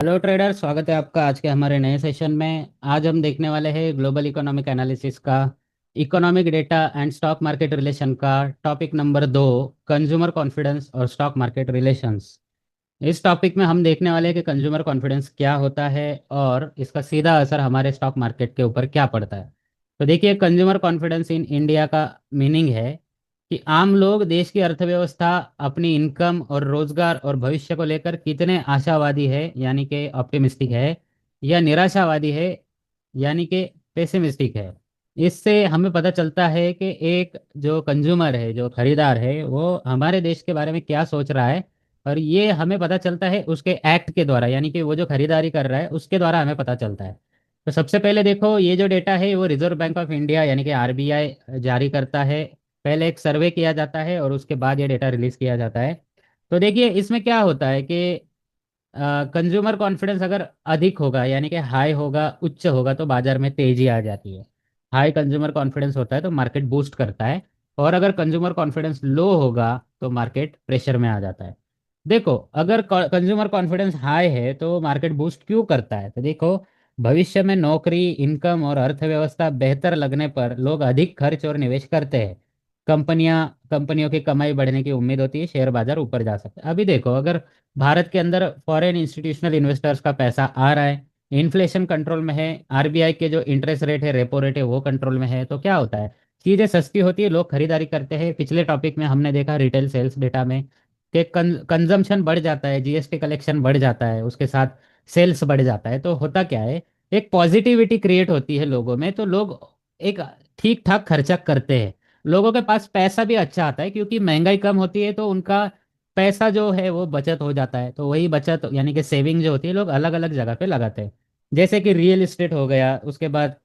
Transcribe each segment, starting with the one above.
Hello trader, स्वागत है आपका आज के हमारे नए सेशन में। आज हम देखने वाले हैं ग्लोबल इकोनॉमिक एनालिसिस का economic data and stock market relation का टॉपिक नंबर 2, कंज्यूमर कॉन्फिडेंस और स्टॉक मार्केट रिलेशंस। इस टॉपिक में हम देखने वाले हैं कि कंज्यूमर कॉन्फिडेंस क्या होता है और इसका सीधा असर हमारे स्टॉक मार्केट के ऊपर क्या पड़ता है। तो देखिए, कंज्यूमर कॉन्फिडेंस इन इंडिया का मीनिंग है कि आम लोग देश की अर्थव्यवस्था, अपनी इनकम और रोजगार और भविष्य को लेकर कितने आशावादी है यानी कि ऑप्टिमिस्टिक है, या निराशावादी है यानी कि पेसिमिस्टिक है। इससे हमें पता चलता है कि एक जो कंज्यूमर है, जो खरीदार है, वो हमारे देश के बारे में क्या सोच रहा है। और ये हमें पता चलता है उसके एक्ट के द्वारा, यानी कि वो जो खरीदारी कर रहा है उसके द्वारा हमें पता चलता है। तो सबसे पहले देखो, ये जो डेटा है वो रिजर्व बैंक ऑफ इंडिया यानी कि आरबीआई जारी करता है। पहले एक सर्वे किया जाता है और उसके बाद ये डेटा रिलीज किया जाता है। तो देखिए, इसमें क्या होता है कि कंज्यूमर कॉन्फिडेंस अगर अधिक होगा यानी कि हाई होगा, उच्च होगा, तो बाजार में तेजी आ जाती है। हाई कंज्यूमर कॉन्फिडेंस होता है तो मार्केट बूस्ट करता है। और अगर कंज्यूमर कॉन्फिडेंस लो होगा तो मार्केट प्रेशर में आ जाता है। देखो, अगर कंज्यूमर कॉन्फिडेंस हाई है तो मार्केट बूस्ट क्यों करता है, तो देखो, भविष्य में नौकरी, इनकम और अर्थव्यवस्था बेहतर लगने पर लोग अधिक खर्च और निवेश करते हैं। कंपनियों की कमाई बढ़ने की उम्मीद होती है, शेयर बाजार ऊपर जा सकता है। अभी देखो, अगर भारत के अंदर फॉरेन इंस्टीट्यूशनल इन्वेस्टर्स का पैसा आ रहा है, इन्फ्लेशन कंट्रोल में है, आरबीआई के जो इंटरेस्ट रेट है, रेपो रेट है, वो कंट्रोल में है, तो क्या होता है, चीज़ें सस्ती होती है, लोग खरीदारी करते हैं। पिछले टॉपिक में हमने देखा रिटेल सेल्स डेटा में कि कंजम्पशन बढ़ जाता है, जीएसटी कलेक्शन बढ़ जाता है, उसके साथ सेल्स बढ़ जाता है। तो होता क्या है, एक पॉजिटिविटी क्रिएट होती है लोगों में, तो लोग एक ठीक ठाक खर्चा करते हैं। लोगों के पास पैसा भी अच्छा आता है क्योंकि महंगाई कम होती है, तो उनका पैसा जो है वो बचत हो जाता है। तो वही बचत यानी कि सेविंग जो होती है, लोग अलग अलग जगह पे लगाते हैं। जैसे कि रियल इस्टेट हो गया, उसके बाद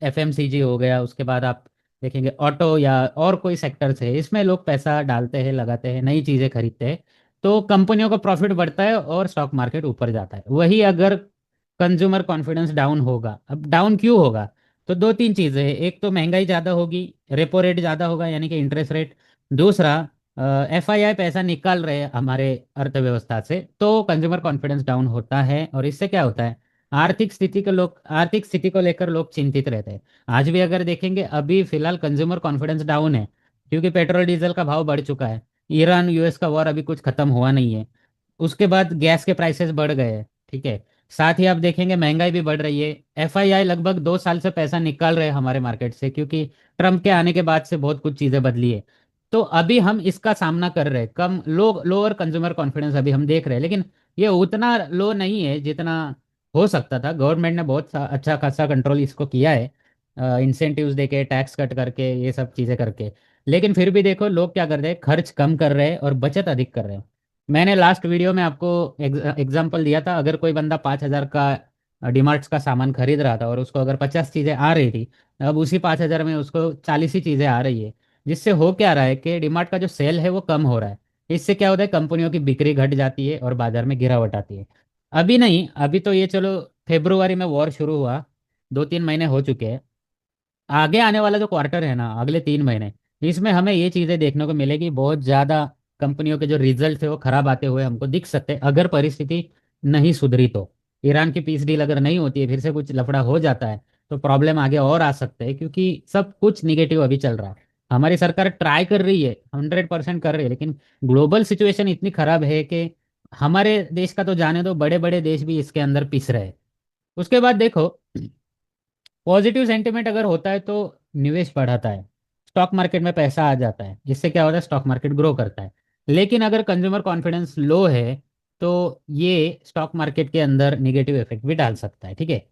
एफएमसीजी हो गया, उसके बाद आप देखेंगे ऑटो या और कोई सेक्टर्स है, इसमें लोग पैसा डालते हैं, लगाते हैं, नई चीज़ें खरीदते हैं। तो कंपनियों का प्रॉफिट बढ़ता है और स्टॉक मार्केट ऊपर जाता है। वही अगर कंज्यूमर कॉन्फिडेंस डाउन होगा, अब डाउन क्यों होगा, तो दो तीन चीज़ें हैं। एक तो महंगाई ज़्यादा होगी, रेपो रेट ज़्यादा होगा यानी कि इंटरेस्ट रेट। दूसरा, एफआईआई पैसा निकाल रहे हैं हमारे अर्थव्यवस्था से, तो कंज्यूमर कॉन्फिडेंस डाउन होता है। और इससे क्या होता है, आर्थिक स्थिति को लेकर लोग चिंतित रहते हैं। आज भी अगर देखेंगे, अभी फिलहाल कंज्यूमर कॉन्फिडेंस डाउन है क्योंकि पेट्रोल डीजल का भाव बढ़ चुका है। ईरान यूएस का वॉर अभी कुछ खत्म हुआ नहीं है। उसके बाद गैस के प्राइसेस बढ़ गए हैं, ठीक है। साथ ही आप देखेंगे महंगाई भी बढ़ रही है। एफआईआई लगभग 2 साल से पैसा निकाल रहे हैं हमारे मार्केट से, क्योंकि ट्रम्प के आने के बाद से बहुत कुछ चीज़ें बदली है। तो अभी हम इसका सामना कर रहे हैं, कम लोअर कंज्यूमर कॉन्फिडेंस अभी हम देख रहे हैं, लेकिन ये उतना लो नहीं है जितना हो सकता था। गवर्नमेंट ने बहुत अच्छा खासा कंट्रोल इसको किया है, इंसेंटिव्स देके, टैक्स कट करके, ये सब चीज़ें करके। लेकिन फिर भी देखो, लोग क्या कर रहे हैं, खर्च कम कर रहे हैं और बचत अधिक कर रहे हैं। मैंने लास्ट वीडियो में आपको एग्जांपल दिया था, अगर कोई बंदा 5,000 का डीमार्ट्स का सामान खरीद रहा था और उसको अगर 50 चीज़ें आ रही थी, अब उसी 5,000 में उसको 40 ही चीज़ें आ रही है। जिससे हो क्या रहा है कि डीमार्ट का जो सेल है वो कम हो रहा है। इससे क्या होता है, कंपनियों की बिक्री घट जाती है और बाजार में गिरावट आती है। अभी नहीं, अभी तो ये चलो, फेब्रुवरी में वॉर शुरू हुआ, 2-3 महीने हो चुके हैं। आगे आने वाला जो क्वार्टर है ना, अगले 3 महीने, इसमें हमें ये चीज़ें देखने को मिलेगी। बहुत ज़्यादा कंपनियों के जो रिजल्ट है वो खराब आते हुए हमको दिख सकते हैं, अगर परिस्थिति नहीं सुधरी तो। ईरान की पीस डील अगर नहीं होती है, फिर से कुछ लफड़ा हो जाता है, तो प्रॉब्लम आगे और आ सकते हैं, क्योंकि सब कुछ निगेटिव अभी चल रहा है। हमारी सरकार ट्राई कर रही है, 100% कर रही है, लेकिन ग्लोबल सिचुएशन इतनी खराब है कि हमारे देश का तो जाने दो, बड़े बड़े देश भी इसके अंदर पिस रहे हैं। उसके बाद देखो, पॉजिटिव सेंटिमेंट अगर होता है तो निवेश बढ़ाता है, स्टॉक मार्केट में पैसा आ जाता है, जिससे क्या होता है, स्टॉक मार्केट ग्रो करता है। लेकिन अगर कंज्यूमर कॉन्फिडेंस लो है तो ये स्टॉक मार्केट के अंदर निगेटिव इफेक्ट भी डाल सकता है, ठीक है।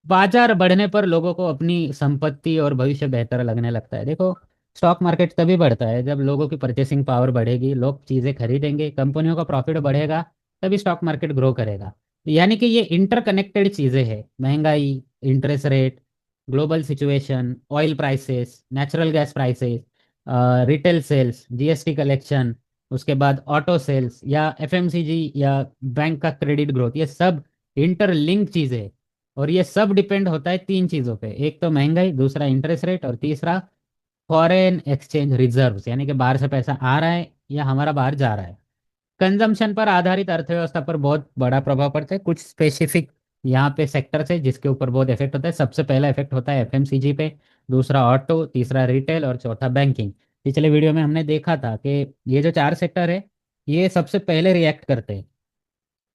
बाजार बढ़ने पर लोगों को अपनी संपत्ति और भविष्य बेहतर लगने लगता है। देखो, स्टॉक मार्केट तभी बढ़ता है जब लोगों की परचेसिंग पावर बढ़ेगी, लोग चीज़ें खरीदेंगे, कंपनियों का प्रॉफिट बढ़ेगा, तभी स्टॉक मार्केट ग्रो करेगा। यानी कि ये इंटरकनेक्टेड चीज़ें हैं, महंगाई, interest rate, global situation, oil prices, natural gas prices, retail sales, GST collection, उसके बाद ऑटो सेल्स या एफएमसीजी या बैंक का क्रेडिट ग्रोथ, ये सब इंटरलिंक चीज़ें हैं। और ये सब डिपेंड होता है तीन चीज़ों पे, एक तो महंगाई, दूसरा इंटरेस्ट रेट, और तीसरा फॉरेन एक्सचेंज रिजर्व्स, यानी कि बाहर से पैसा आ रहा है या हमारा बाहर जा रहा है। कंजम्पशन पर आधारित अर्थव्यवस्था पर बहुत बड़ा प्रभाव पड़ता है। कुछ स्पेसिफिक यहाँ पे सेक्टर्स है जिसके ऊपर बहुत इफेक्ट होता है। सबसे पहला इफेक्ट होता है एफएमसीजी पे, दूसरा ऑटो, तीसरा रिटेल और चौथा बैंकिंग। पिछले वीडियो में हमने देखा था कि ये जो चार सेक्टर है ये सबसे पहले रिएक्ट करते हैं।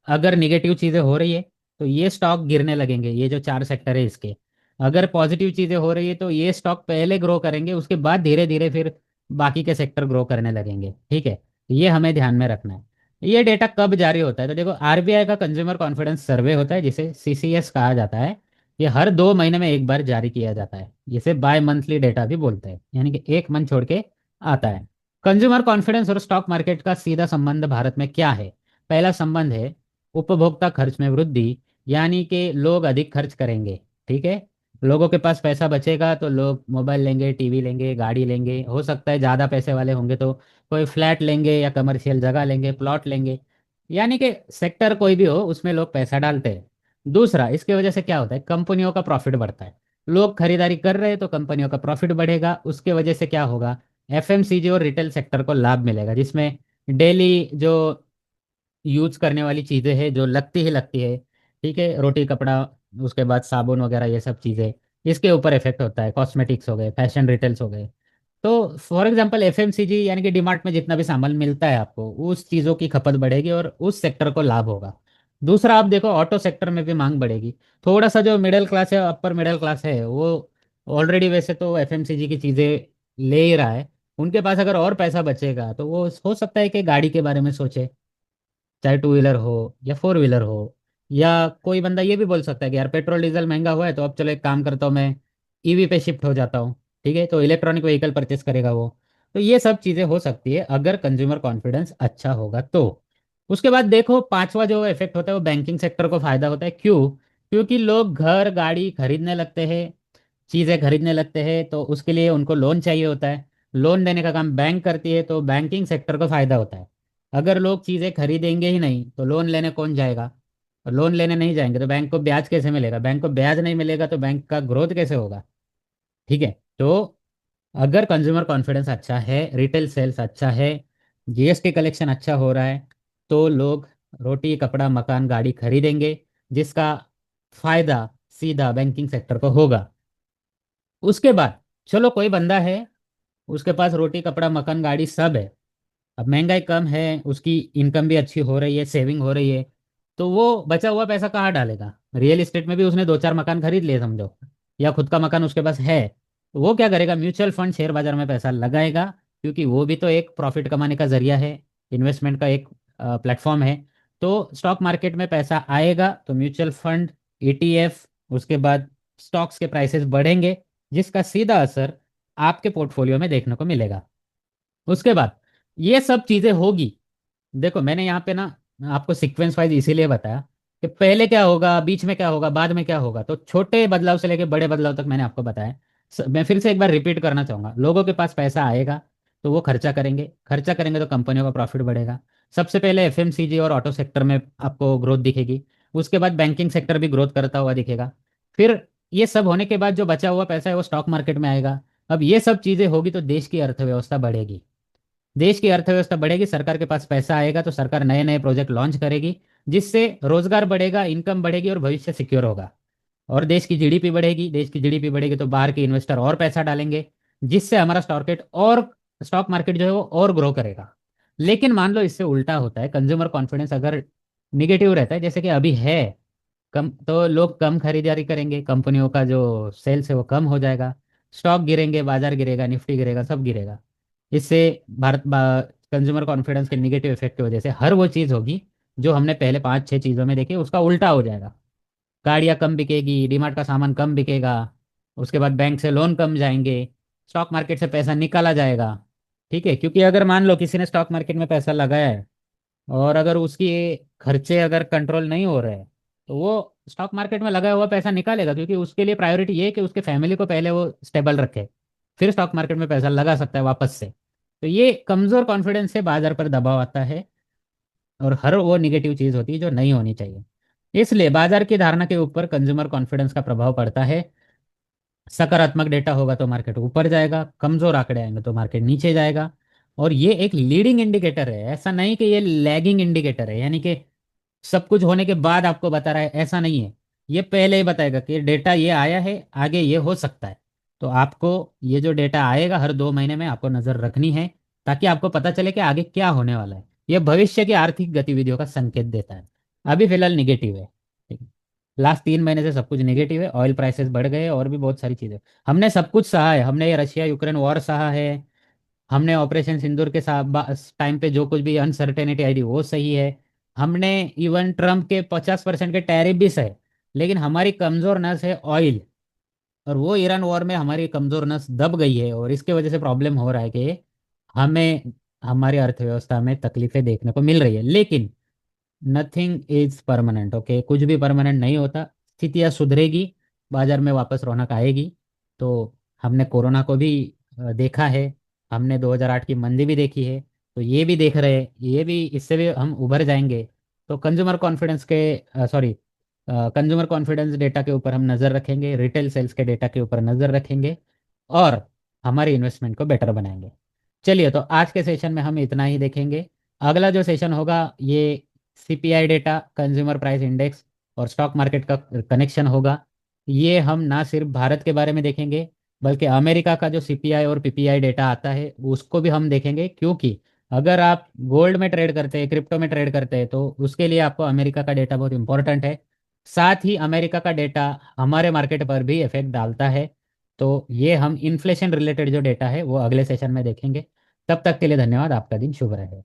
अगर निगेटिव चीजें हो रही है तो ये स्टॉक गिरने लगेंगे, ये जो चार सेक्टर है इसके। अगर पॉजिटिव चीजें हो रही है तो ये स्टॉक पहले ग्रो करेंगे, उसके बाद धीरे धीरे फिर बाकी के सेक्टर ग्रो करने लगेंगे। ठीक है, ये हमें ध्यान में रखना है। ये डेटा कब जारी होता है? तो देखो, आरबीआई का कंज्यूमर कॉन्फिडेंस सर्वे होता है जिसे सीसीएस कहा जाता है। ये हर 2 महीने में एक बार जारी किया जाता है, जिसे बाय मंथली डेटा भी बोलते हैं, यानी कि एक मंथ छोड़ के आता है। कंज्यूमर कॉन्फिडेंस और स्टॉक मार्केट का सीधा संबंध भारत में क्या है? पहला संबंध है उपभोक्ता खर्च में वृद्धि, यानी कि लोग अधिक खर्च करेंगे। ठीक है, लोगों के पास पैसा बचेगा तो लोग मोबाइल लेंगे, टीवी लेंगे, गाड़ी लेंगे। हो सकता है ज़्यादा पैसे वाले होंगे तो कोई फ्लैट लेंगे या कमर्शियल जगह लेंगे, प्लॉट लेंगे। यानी कि सेक्टर कोई भी हो उसमें लोग पैसा डालते हैं। दूसरा, इसकी वजह से क्या होता है? कंपनियों का प्रॉफिट बढ़ता है। लोग खरीदारी कर रहे हैं तो कंपनियों का प्रॉफिट बढ़ेगा। उसके वजह से क्या होगा? एफएमसीजी और रिटेल सेक्टर को लाभ मिलेगा, जिसमें डेली जो यूज करने वाली चीजें हैं जो लगती ही लगती है। ठीक है, रोटी कपड़ा, उसके बाद साबुन वगैरह, ये सब चीजें इसके ऊपर इफेक्ट होता है। कॉस्मेटिक्स हो गए, फैशन रिटेल्स हो गए। तो फॉर एग्जांपल एफएमसीजी यानी कि डीमार्ट में जितना भी सामान मिलता है आपको, उस चीज़ों की खपत बढ़ेगी और उस सेक्टर को लाभ होगा। दूसरा, आप देखो ऑटो सेक्टर में भी मांग बढ़ेगी। थोड़ा सा जो मिडिल क्लास है, अपर मिडिल क्लास है, वो ऑलरेडी वैसे तो एफएमसीजी की चीज़ें ले ही रहा है। उनके पास अगर और पैसा बचेगा तो वो हो सकता है कि गाड़ी के बारे में सोचे, चाहे टू व्हीलर हो या फोर व्हीलर हो। या कोई बंदा ये भी बोल सकता है कि यार पेट्रोल डीजल महंगा हुआ है तो अब चलो एक काम करता हूँ, मैं ईवी पे शिफ्ट हो जाता हूँ। ठीक है, तो इलेक्ट्रॉनिक व्हीकल परचेस करेगा वो। तो ये सब चीज़ें हो सकती है अगर कंज्यूमर कॉन्फिडेंस अच्छा होगा तो। उसके बाद देखो, पांचवा जो इफेक्ट होता है वो बैंकिंग सेक्टर को फायदा होता है। क्यों? क्योंकि लोग घर गाड़ी खरीदने लगते हैं, चीज़ें खरीदने लगते हैं, तो उसके लिए उनको लोन चाहिए होता है। लोन देने का काम बैंक करती है, तो बैंकिंग सेक्टर को फायदा होता है। अगर लोग चीज़ें खरीदेंगे ही नहीं तो लोन लेने कौन जाएगा? और लोन लेने नहीं जाएंगे तो बैंक को ब्याज कैसे मिलेगा? बैंक को ब्याज नहीं मिलेगा तो बैंक का ग्रोथ कैसे होगा? ठीक है। तो अगर कंज्यूमर कॉन्फिडेंस अच्छा है, रिटेल सेल्स अच्छा है, जीएसटी कलेक्शन अच्छा हो रहा है, तो लोग रोटी कपड़ा मकान गाड़ी खरीदेंगे, जिसका फायदा सीधा बैंकिंग सेक्टर को होगा। उसके बाद चलो, कोई बंदा है, उसके पास रोटी कपड़ा मकान गाड़ी सब है, अब महंगाई कम है, उसकी इनकम भी अच्छी हो रही है, सेविंग हो रही है, तो वो बचा हुआ पैसा कहाँ डालेगा? रियल एस्टेट में भी उसने दो चार मकान खरीद लिए समझो, या खुद का मकान उसके पास है, तो वो क्या करेगा? म्यूचुअल फंड शेयर बाजार में पैसा लगाएगा, क्योंकि वो भी तो एक प्रॉफिट कमाने का जरिया है, इन्वेस्टमेंट का एक प्लेटफॉर्म है। तो स्टॉक मार्केट में पैसा आएगा तो म्यूचुअल फंड, ईटीएफ, उसके बाद स्टॉक्स के प्राइसेस बढ़ेंगे, जिसका सीधा असर आपके पोर्टफोलियो में देखने को मिलेगा। उसके बाद ये सब चीजें होगी। देखो, मैंने यहाँ पे ना आपको सीक्वेंस वाइज इसीलिए बताया कि पहले क्या होगा, बीच में क्या होगा, बाद में क्या होगा। तो छोटे बदलाव से लेके बड़े बदलाव तक मैंने आपको बताया। मैं फिर से एक बार रिपीट करना चाहूंगा। लोगों के पास पैसा आएगा तो वो खर्चा करेंगे, खर्चा करेंगे तो कंपनियों का प्रॉफिट बढ़ेगा। सबसे पहले एफएमसीजी और ऑटो सेक्टर में आपको ग्रोथ दिखेगी। उसके बाद बैंकिंग सेक्टर भी ग्रोथ करता हुआ दिखेगा। फिर ये सब होने के बाद जो बचा हुआ पैसा है वो स्टॉक मार्केट में आएगा। अब ये सब चीजें होगी तो देश की अर्थव्यवस्था बढ़ेगी। देश की अर्थव्यवस्था बढ़ेगी, सरकार के पास पैसा आएगा तो सरकार नए नए प्रोजेक्ट लॉन्च करेगी, जिससे रोजगार बढ़ेगा, इनकम बढ़ेगी और भविष्य सिक्योर होगा। और देश की जीडीपी बढ़ेगी, देश की जीडीपी बढ़ेगी तो बाहर के इन्वेस्टर और पैसा डालेंगे, जिससे हमारा स्टॉक मार्केट जो है वो और ग्रो करेगा। लेकिन मान लो इससे उल्टा होता है, कंज्यूमर कॉन्फिडेंस अगर निगेटिव रहता है जैसे कि अभी है, कम, तो लोग कम खरीदारी करेंगे, कंपनियों का जो सेल्स है वो कम हो जाएगा, स्टॉक गिरेंगे, बाजार गिरेगा, निफ्टी गिरेगा, सब गिरेगा। इससे कंज्यूमर कॉन्फिडेंस के निगेटिव इफेक्ट की वजह से हर वो चीज़ होगी जो हमने पहले 5-6 चीज़ों में देखी, उसका उल्टा हो जाएगा। गाड़ियाँ कम बिकेगी, डीमार्ट का सामान कम बिकेगा, उसके बाद बैंक से लोन कम जाएंगे, स्टॉक मार्केट से पैसा निकाला जाएगा। ठीक है, क्योंकि अगर मान लो किसी ने स्टॉक मार्केट में पैसा लगाया है और अगर उसकी खर्चे अगर कंट्रोल नहीं हो रहे हैं तो वो स्टॉक मार्केट में लगाया हुआ पैसा निकालेगा, क्योंकि उसके लिए प्रायोरिटी ये है कि उसके फैमिली को पहले वो स्टेबल रखे, फिर स्टॉक मार्केट में पैसा लगा सकता है वापस से। तो ये कमजोर कॉन्फिडेंस से बाजार पर दबाव आता है और हर वो निगेटिव चीज होती है जो नहीं होनी चाहिए। इसलिए बाजार की धारणा के ऊपर कंज्यूमर कॉन्फिडेंस का प्रभाव पड़ता है। सकारात्मक डेटा होगा तो मार्केट ऊपर जाएगा, कमजोर आंकड़े आएंगे तो मार्केट नीचे जाएगा। और ये एक लीडिंग इंडिकेटर है, ऐसा नहीं कि ये लैगिंग इंडिकेटर है, यानी कि सब कुछ होने के बाद आपको बता रहा है, ऐसा नहीं है। ये पहले ही बताएगा कि डेटा ये आया है, आगे ये हो सकता है। तो आपको ये जो डेटा आएगा हर 2 महीने में आपको नज़र रखनी है, ताकि आपको पता चले कि आगे क्या होने वाला है। ये भविष्य की आर्थिक गतिविधियों का संकेत देता है। अभी फिलहाल निगेटिव है, ठीक है। लास्ट 3 महीने से सब कुछ निगेटिव है, ऑयल प्राइसेस बढ़ गए और भी बहुत सारी चीज़ें। हमने सब कुछ सहा है, हमने ये रशिया यूक्रेन वॉर सहा है, हमने ऑपरेशन सिंदूर के साथ टाइम पे जो कुछ भी अनसर्टेनिटी आई थी वो सही है, हमने इवन ट्रम्प के 50% के टैरिफ भी सहे। लेकिन हमारी कमजोर नस है ऑयल, और वो ईरान वॉर में हमारी कमजोर नस दब गई है, और इसके वजह से प्रॉब्लम हो रहा है कि हमें हमारी अर्थव्यवस्था में तकलीफें देखने को मिल रही है। लेकिन नथिंग इज परमानेंट, ओके, कुछ भी परमानेंट नहीं होता। स्थितियाँ सुधरेगी, बाजार में वापस रौनक आएगी। तो हमने कोरोना को भी देखा है, हमने 2008 की मंदी भी देखी है, तो ये भी देख रहे हैं, ये भी, इससे भी हम उभर जाएंगे। तो कंज्यूमर कॉन्फिडेंस के सॉरी कंज्यूमर कॉन्फिडेंस डेटा के ऊपर हम नज़र रखेंगे, रिटेल सेल्स के डेटा के ऊपर नज़र रखेंगे, और हमारी इन्वेस्टमेंट को बेटर बनाएंगे। चलिए, तो आज के सेशन में हम इतना ही देखेंगे। अगला जो सेशन होगा ये CPI data, consumer price index और स्टॉक मार्केट का कनेक्शन होगा। ये हम ना सिर्फ भारत के बारे में देखेंगे, बल्कि अमेरिका का जो सीपीआई और पीपीआई डेटा आता है उसको भी हम देखेंगे, क्योंकि अगर आप गोल्ड में ट्रेड करते हैं, क्रिप्टो में ट्रेड करते हैं, तो उसके लिए आपको अमेरिका का डेटा बहुत इंपॉर्टेंट है। साथ ही अमेरिका का डेटा हमारे मार्केट पर भी इफेक्ट डालता है। तो ये हम इन्फ्लेशन रिलेटेड जो डेटा है वो अगले सेशन में देखेंगे। तब तक के लिए धन्यवाद, आपका दिन शुभ रहे।